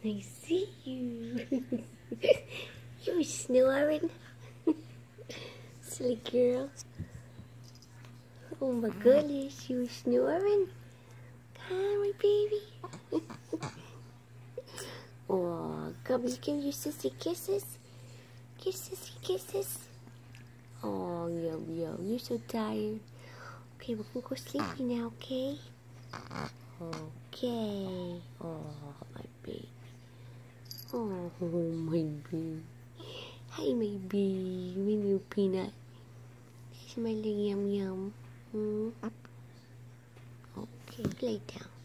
I see you. You're snoring. Silly girl. Oh my goodness, you were snoring. Hi, my baby. Oh, come and give your sissy kisses. Give sissy kisses. Oh, yum. You're so tired. Okay, we're gonna go sleepy now, okay? Okay. Oh, my baby. Oh, my baby. Hi, my baby. My new peanut. Smiling yum. Okay, lay down.